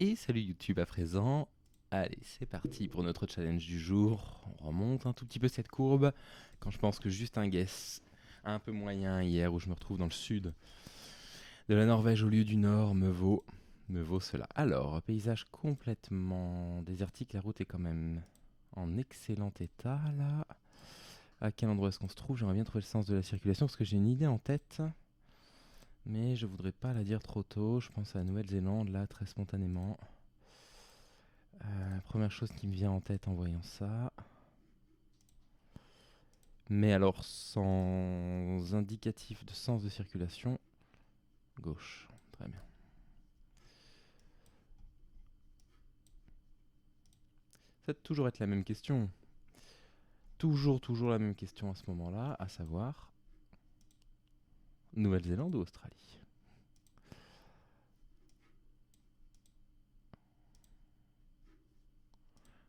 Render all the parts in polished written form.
Et salut YouTube à présent. Allez, c'est parti pour notre challenge du jour. On remonte un tout petit peu cette courbe. Quand je pense que juste un guess un peu moyen hier où je me retrouve dans le sud de la Norvège au lieu du nord me vaut cela. Alors, paysage complètement désertique, la route est quand même en excellent état là. À quel endroit est-ce qu'on se trouve? J'aimerais bien trouver le sens de la circulation parce que j'ai une idée en tête. Mais je voudrais pas la dire trop tôt. Je pense à la Nouvelle-Zélande là très spontanément. Première chose qui me vient en tête en voyant ça. Mais alors, sans indicatif de sens de circulation, gauche. Très bien. Ça va toujours être la même question. Toujours la même question à ce moment-là, à savoir Nouvelle-Zélande ou Australie?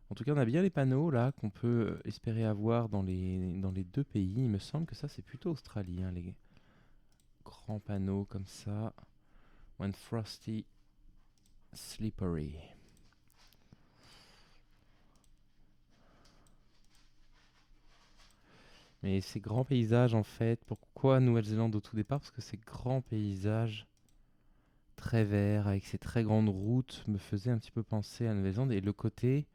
En tout cas, on a bien les panneaux là qu'on peut espérer avoir dans les deux pays. Il me semble que ça, c'est plutôt Australie, hein, les grands panneaux comme ça. When frosty, slippery. Mais ces grands paysages, en fait, pourquoi Nouvelle-Zélande au tout départ? Parce que ces grands paysages très verts avec ces très grandes routes me faisaient un petit peu penser à Nouvelle-Zélande et le côté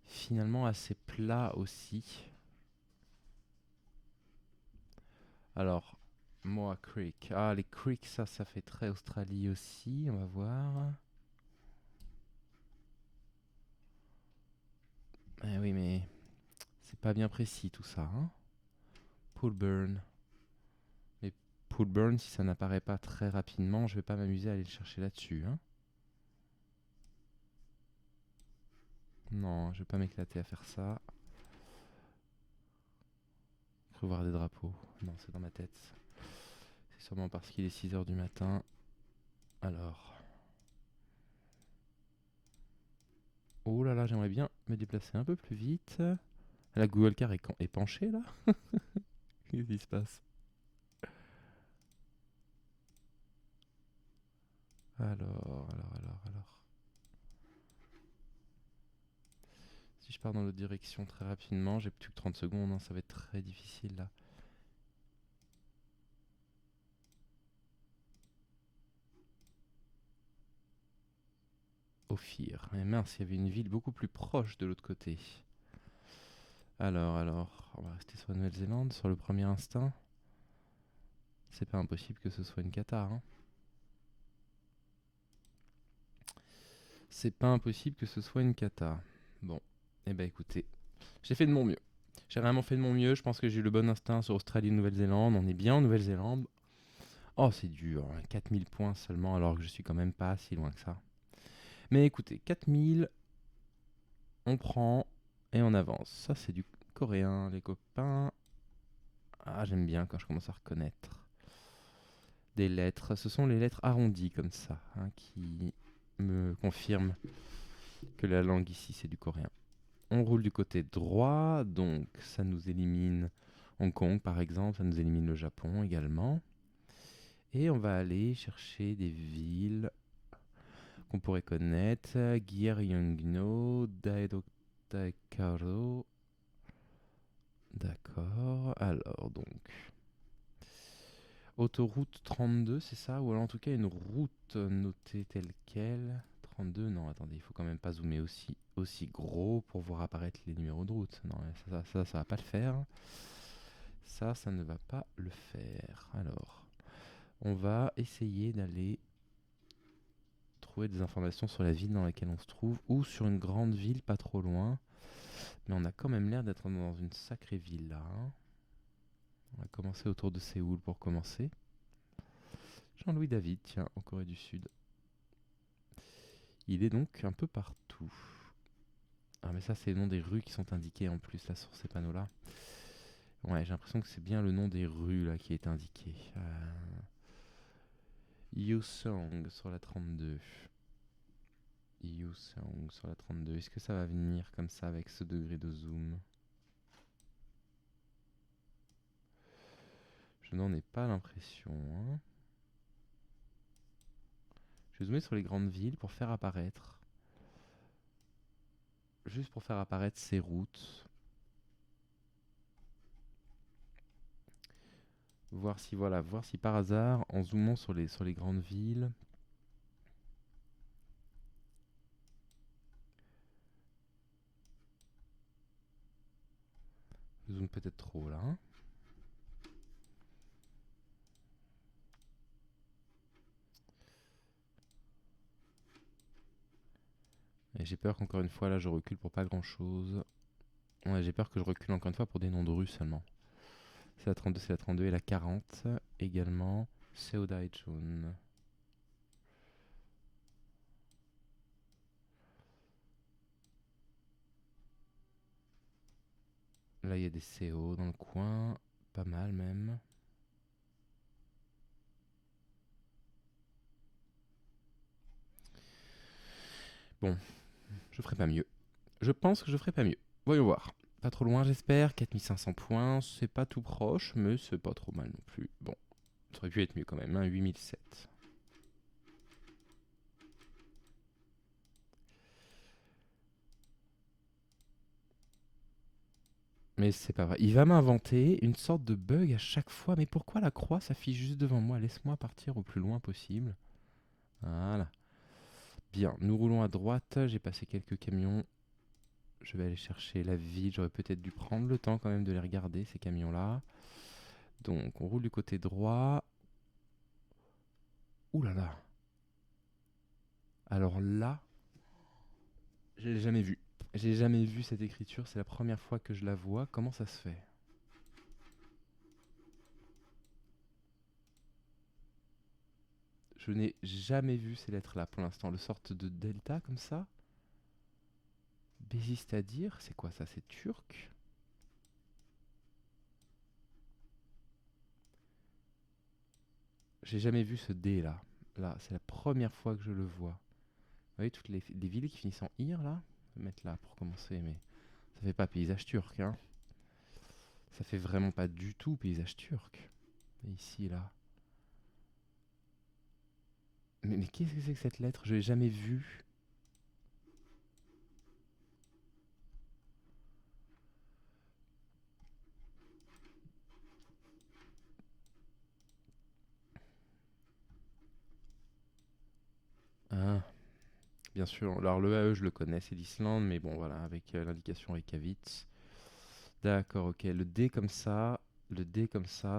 finalement assez plat aussi. Alors, Moa Creek. Ah, les creeks, ça fait très Australie aussi. On va voir. Eh oui, mais c'est pas bien précis tout ça, hein. Poolburn. Mais Poolburn, si ça n'apparaît pas très rapidement, je vais pas m'amuser à aller le chercher là-dessus, hein. Non, je vais pas m'éclater à faire ça. Faut voir des drapeaux. Non, c'est dans ma tête. C'est sûrement parce qu'il est 6 heures du matin. Alors. Oh là là, j'aimerais bien me déplacer un peu plus vite. La Google Car est penchée là. Qu'est-ce qui se passe? Alors. Si je pars dans l'autre direction très rapidement, j'ai plus que 30 secondes, hein, ça va être très difficile là. Ophir. Mais mince, il y avait une ville beaucoup plus proche de l'autre côté. Alors, on va rester sur la Nouvelle-Zélande, sur le premier instinct. C'est pas impossible que ce soit une cata, hein. C'est pas impossible que ce soit une cata. Bon, eh ben écoutez, j'ai fait de mon mieux. J'ai vraiment fait de mon mieux, je pense que j'ai eu le bon instinct sur Australie et Nouvelle-Zélande. On est bien en Nouvelle-Zélande. Oh, c'est dur, hein, 4000 points seulement alors que je suis quand même pas si loin que ça. Mais écoutez, 4000, on prend et on avance. Ça, c'est du coréen, les copains. Ah, j'aime bien quand je commence à reconnaître des lettres. Ce sont les lettres arrondies comme ça, hein, qui me confirment que la langue ici, c'est du coréen. On roule du côté droit, donc ça nous élimine Hong Kong par exemple, ça nous élimine le Japon également. Et on va aller chercher des villes qu'on pourrait connaître. Gyeongno, Daedoktakaro. D'accord. Alors donc. Autoroute 32, c'est ça? Ou alors en tout cas une route notée telle quelle. 32, non, attendez, il faut quand même pas zoomer aussi gros pour voir apparaître les numéros de route. Non, ça va pas le faire. Ça ne va pas le faire. Alors, on va essayer d'aller trouver des informations sur la ville dans laquelle on se trouve ou sur une grande ville pas trop loin. Mais on a quand même l'air d'être dans une sacrée ville là, hein. On va commencer autour de Séoul pour commencer. Jean-Louis David, tiens, en Corée du Sud. Il est donc un peu partout. Ah mais ça c'est le nom des rues qui sont indiquées en plus là sur ces panneaux là. Ouais, j'ai l'impression que c'est bien le nom des rues là qui est indiqué. Yusong sur la 32. Yusong sur la 32. Est-ce que ça va venir comme ça avec ce degré de zoom? Je n'en ai pas l'impression, hein. Je vais zoomer sur les grandes villes pour faire apparaître. Juste pour faire apparaître ces routes. Voir si, voilà, voir si par hasard, en zoomant sur les grandes villes, je zoome peut-être trop là, hein. Et j'ai peur qu'encore une fois, là, je recule pour pas grand-chose. Ouais, j'ai peur que je recule encore une fois pour des noms de rues seulement. C'est la 32, c'est la 32 et la 40 également. Seodaijun. Là, il y a des CO dans le coin. Pas mal même. Bon, je ferai pas mieux. Je pense que je ferai pas mieux. Voyons voir. Pas trop loin, j'espère. 4500 points. C'est pas tout proche, mais c'est pas trop mal non plus. Bon, ça aurait pu être mieux quand même, hein, 8007. Mais c'est pas vrai. Il va m'inventer une sorte de bug à chaque fois. Mais pourquoi la croix s'affiche juste devant moi? Laisse-moi partir au plus loin possible. Voilà. Bien, nous roulons à droite. J'ai passé quelques camions. Je vais aller chercher la ville. J'aurais peut-être dû prendre le temps quand même de les regarder, ces camions-là. Donc, on roule du côté droit. Ouh là là. Alors là, je l'ai jamais vu. J'ai jamais vu cette écriture. C'est la première fois que je la vois. Comment ça se fait? Je n'ai jamais vu ces lettres-là pour l'instant. Le sorte de delta comme ça. Bégiste à dire, c'est quoi ça? C'est turc? J'ai jamais vu ce D là. Là, c'est la première fois que je le vois. Vous voyez toutes les villes qui finissent en ir là? Je vais mettre là pour commencer, mais ça fait pas paysage turc, hein. Ça fait vraiment pas du tout paysage turc. Et ici, là. Mais qu'est-ce que c'est que cette lettre? Je l'ai jamais vue. Ah, bien sûr. Alors le AE, je le connais, c'est l'Islande, mais bon, voilà, avec l'indication Reykjavik. D'accord, ok. Le D comme ça,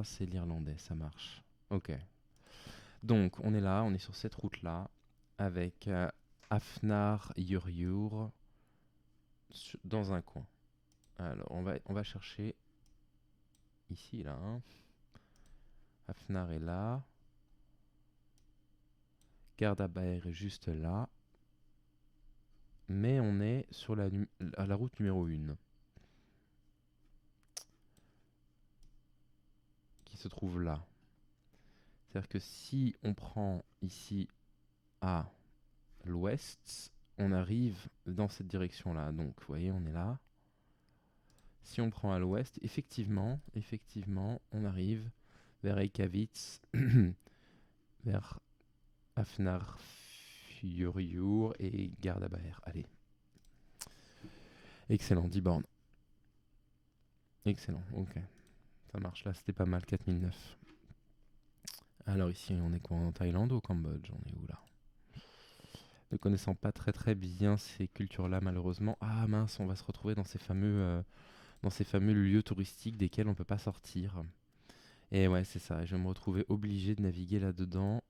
c'est l'irlandais, ça marche. Ok. Donc, on est là, on est sur cette route-là, avec Afnar Yurjur dans un coin. Alors, on va chercher ici, là, hein. Afnar est là. Gardabaer est juste là. Mais on est sur à la route numéro 1, qui se trouve là. C'est-à-dire que si on prend ici à l'ouest, on arrive dans cette direction-là. Donc, vous voyez, on est là. Si on prend à l'ouest, effectivement, on arrive vers Reykjavik, vers Hafnarfjörður et Gardabaer. Allez. Excellent, 10 bornes. Excellent, ok. Ça marche, là c'était pas mal, 4009. Alors ici, on est quoi, en Thaïlande ou au Cambodge? On est où là? Ne connaissant pas très bien ces cultures-là, malheureusement. Ah mince, on va se retrouver dans ces fameux lieux touristiques desquels on peut pas sortir. Et ouais, c'est ça, je vais me retrouver obligé de naviguer là-dedans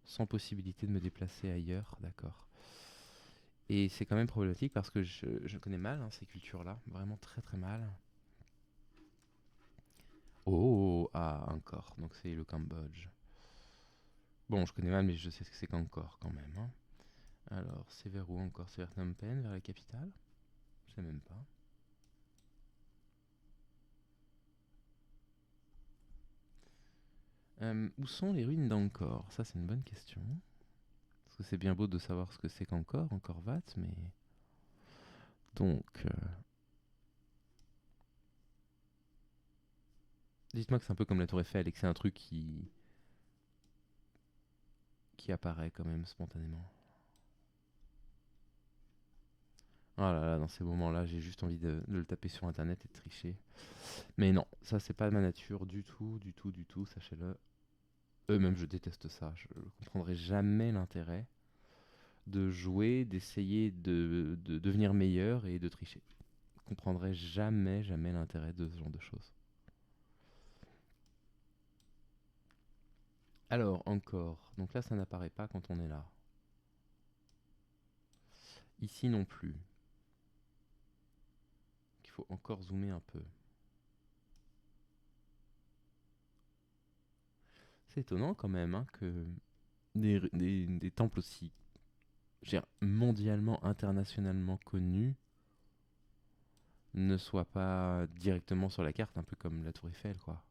sans possibilité de me déplacer ailleurs, d'accord. Et c'est quand même problématique parce que je connais mal, hein, ces cultures-là, vraiment très mal. Oh, ah, encore, donc c'est le Cambodge. Bon, je connais mal, mais je sais ce que c'est qu'encore quand même, hein. Alors, c'est vers où encore? C'est vers Phnom Penh, vers la capitale? Je sais même pas. Où sont les ruines d'Angkor? Ça, c'est une bonne question. Parce que c'est bien beau de savoir ce que c'est qu'Angkor, Angkor Wat, mais... Donc, dites-moi que c'est un peu comme la Tour Eiffel et que c'est un truc qui qui apparaît quand même spontanément. Oh là là, dans ces moments-là, j'ai juste envie de le taper sur internet et de tricher. Mais non, ça c'est pas ma nature du tout, du tout, du tout, sachez-le. Eux-mêmes, je déteste ça. Je ne comprendrai jamais l'intérêt de jouer, d'essayer de devenir meilleur et de tricher. Je ne comprendrai jamais, jamais l'intérêt de ce genre de choses. Alors, encore. Donc là, ça n'apparaît pas quand on est là. Ici non plus. Il faut encore zoomer un peu. C'est étonnant quand même hein, que des temples aussi mondialement, internationalement connus ne soient pas directement sur la carte, un peu comme la Tour Eiffel, quoi.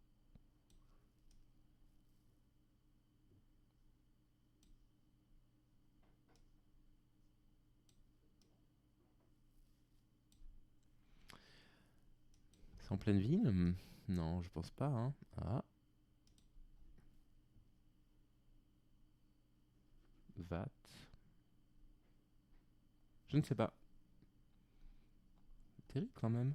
C'est en pleine ville? Non, je pense pas. Hein. Ah, VAT. Je ne sais pas. Terrible quand même.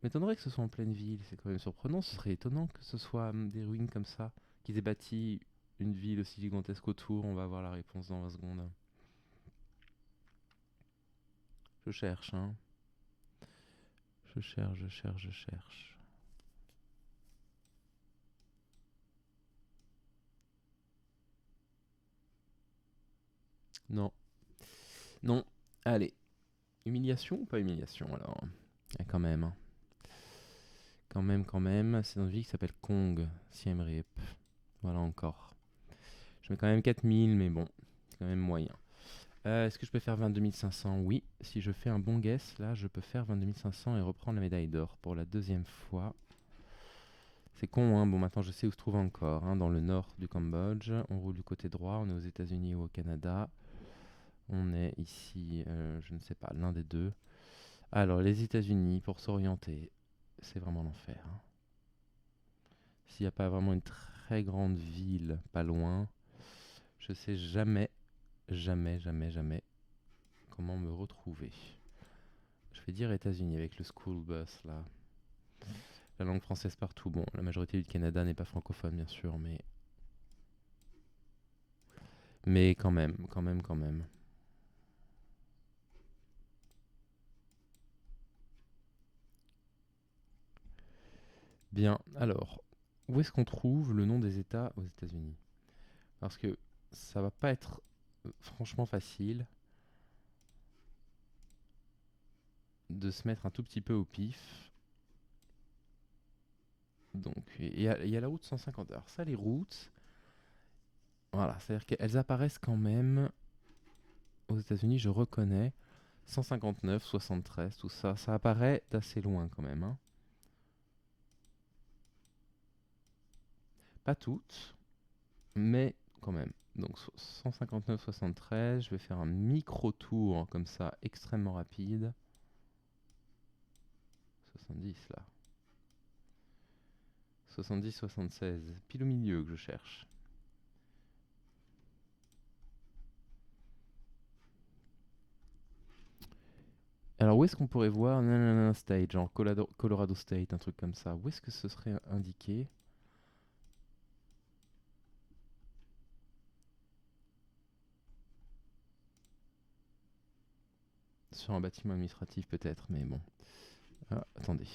M'étonnerait que ce soit en pleine ville, c'est quand même surprenant. Ce serait étonnant que ce soit des ruines comme ça, qu'ils aient bâti une ville aussi gigantesque autour. On va avoir la réponse dans 20 secondes. Je cherche, hein. Je cherche, je cherche, je cherche. Non. Non. Allez. Humiliation ou pas humiliation alors? Ah, quand même. Hein. Quand même, quand même. C'est dans une ville qui s'appelle Kong, Siem Reap. Voilà encore. Je mets quand même 4000, mais bon, c'est quand même moyen. Est-ce que je peux faire 22 500? Oui. Si je fais un bon guess, là, je peux faire 22 500 et reprendre la médaille d'or pour la deuxième fois. C'est con, hein. Bon, maintenant, je sais où se trouve encore. Hein, dans le nord du Cambodge. On roule du côté droit. On est aux États-Unis ou au Canada. On est ici, je ne sais pas, l'un des deux. Alors, les États-Unis, pour s'orienter, c'est vraiment l'enfer. Hein. S'il n'y a pas vraiment une très grande ville pas loin, je sais jamais, jamais, jamais, jamais comment me retrouver. Je vais dire États-Unis avec le school bus là. La langue française partout. Bon, la majorité du Canada n'est pas francophone bien sûr, mais quand même, quand même, quand même. Bien, alors, où est-ce qu'on trouve le nom des États aux États-Unis? Parce que ça va pas être franchement facile de se mettre un tout petit peu au pif. Donc, il y a la route 150. Alors ça, les routes, voilà, c'est-à-dire qu'elles apparaissent quand même aux États-Unis, je reconnais. 159, 73, tout ça, ça apparaît d'assez loin quand même. Hein. Pas toutes, mais quand même. Donc 159, 73, je vais faire un micro-tour comme ça, extrêmement rapide. 70 là. 70, 76, pile au milieu que je cherche. Alors où est-ce qu'on pourrait voir nanana State, genre Colorado State, un truc comme ça. Où est-ce que ce serait indiqué? Sur un bâtiment administratif peut-être, mais bon. Ah, attendez.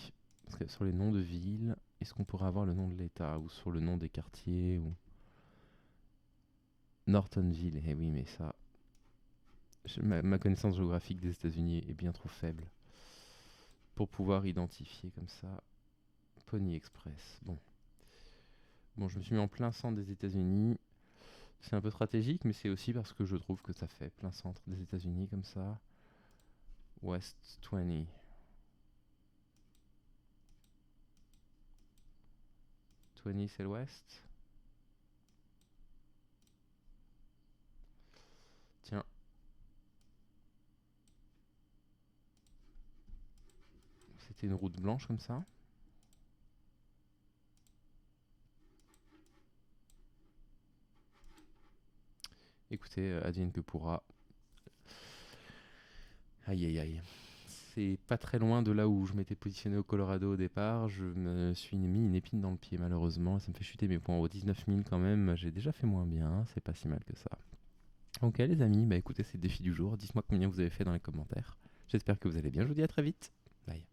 Parce que sur les noms de villes, est-ce qu'on pourrait avoir le nom de l'État ou sur le nom des quartiers ou Nortonville? Eh oui, mais ça, ma connaissance géographique des États-Unis est bien trop faible pour pouvoir identifier comme ça. Pony Express. Bon, bon, je me suis mis en plein centre des États-Unis. C'est un peu stratégique, mais c'est aussi parce que je trouve que ça fait plein centre des États-Unis comme ça. West 20. 20, c'est l'ouest. Tiens. C'était une route blanche comme ça. Écoutez, advienne que pourra. Aïe aïe aïe. C'est pas très loin de là où je m'étais positionné au Colorado au départ. Je me suis mis une épine dans le pied malheureusement. Ça me fait chuter mes points aux 19 000 quand même. J'ai déjà fait moins bien. C'est pas si mal que ça. Ok les amis, bah écoutez, c'est le défi du jour. Dites-moi combien vous avez fait dans les commentaires. J'espère que vous allez bien. Je vous dis à très vite. Bye.